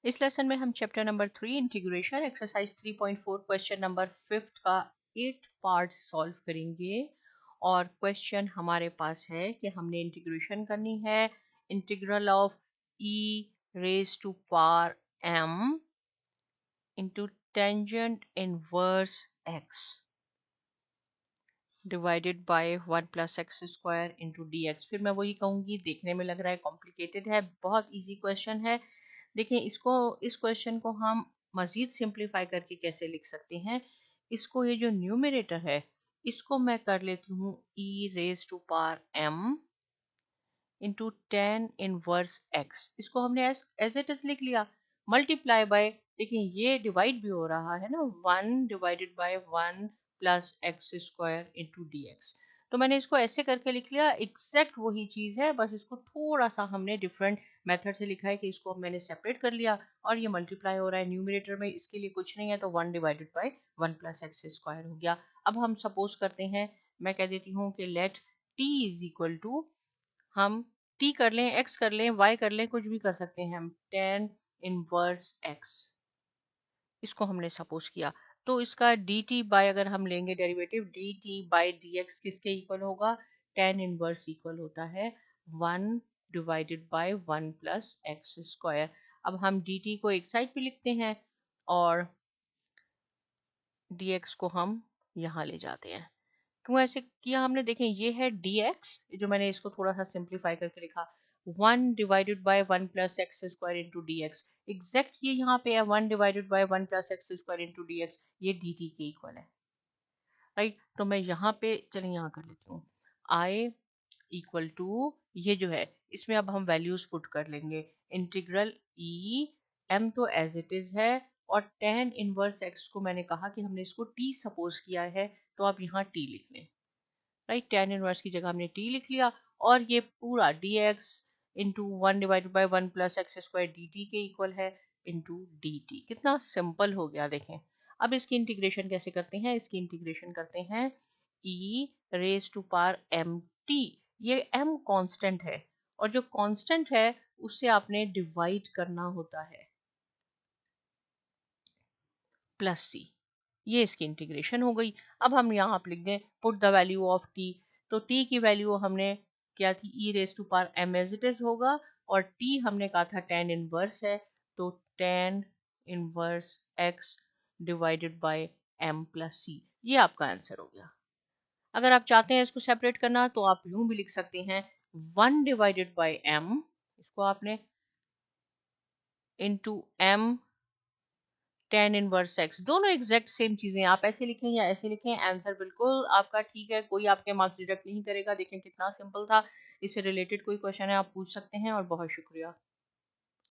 इस लेसन में हम chapter number 3 integration exercise 3.4 question number 5 का 8th पार्ट सॉल्व करेंगे। और क्वेश्चन हमारे पास है कि हमने इंटीग्रेशन करनी है integral of e raise to power m into tangent inverse x divided by 1 plus x square into d x. फिर मैं वही कहूँगी, देखने में लग रहा है कॉम्प्लिकेटेड है, बहुत ईजी क्वेश्चन है। देखिए इस क्वेश्चन को हम मजीद सिंप्लीफाई करके कैसे लिख सकते हैं। इसको ये जो न्यूमरेटर है इसको मैं कर लेती हूँ e raise to power m into ten inverse x. इसको हमने एज इट इज लिख लिया। मल्टीप्लाई बाय, देखिए ये डिवाइड भी हो रहा है ना, 1 divided by 1 plus x square into d x. तो मैंने इसको ऐसे करके लिख लिया, एग्जैक्ट वही चीज है, बस इसको थोड़ा सा हमने डिफरेंट मेथड से लिखा है कि इसको मैंने सेपरेट कर लिया और ये मल्टीप्लाई हो रहा है न्यूमरेटर में, इसके लिए कुछ नहीं है तो 1 divided by 1 plus x square हो गया। अब हम सपोज करते हैं, मैं कह देती हूँ कि let t is equal to, हम t कर लें, x कर लें, y कर लें, कुछ भी कर सकते हैं हम, tan इनवर्स x इसको हमने सपोज किया। तो इसका dt बाय, अगर हम लेंगे डेरिवेटिव, dt बाय dx किसके इक्वल होगा, tan इनवर्स इक्वल होता है 1 divided by 1 plus x square. अब हम dt को एक साइड पे लिखते हैं और dx को हम यहाँ ले जाते हैं। क्यों ऐसे किया हमने, देखें ये है dx, जो मैंने इसको थोड़ा सा सिंप्लीफाई करके लिखा, 1 divided by 1 plus x square into d x. Exact ये यहाँ पे है 1 divided by 1 plus x square into d x, ये dt के इक्वल है, राइट। तो मैं यहाँ पे, चलिए यहाँ कर लेती हूँ, i इक्वल टू, ये जो है इसमें अब हम वैल्यूज पुट कर लेंगे, इंटीग्रल e m तो एज इट इज है, और tan इनवर्स x को मैंने कहा कि हमने इसको t सपोज किया है, तो आप यहाँ t लिख लें, राइट। tan इनवर्स की जगह हमने t लिख लिया, और ये पूरा dx into 1 divided by 1 plus x square dt के इक्वल है इंटू dt। कितना सिंपल हो गया, देखें। अब इसकी इंटीग्रेशन कैसे करते हैं, इसकी इंटीग्रेशन करते हैं e raise to power mt। ये m कांस्टेंट है, और जो कांस्टेंट है उससे आपने डिवाइड करना होता है, प्लस c। ये इसकी इंटीग्रेशन हो गई। अब हम यहाँ आप लिख दें put the value of t। तो t की वैल्यू हमने क्या थी, e raise to power m as it is होगा, और t हमने कहा था tan इनवर्स है, तो tan inverse x divided bye m plus c। ये आपका आंसर हो गया। अगर आप चाहते हैं इसको सेपरेट करना तो आप यूं भी लिख सकते हैं 1 डिवाइडेड बाय m, इसको आपने into m tan inverse x, दोनों एग्जैक्ट सेम चीजें, आप ऐसे लिखें या ऐसे लिखें, आंसर बिल्कुल आपका ठीक है, कोई आपके मार्क्स डिडक्ट नहीं करेगा। देखें कितना सिंपल था। इससे रिलेटेड कोई क्वेश्चन है आप पूछ सकते हैं, और बहुत शुक्रिया।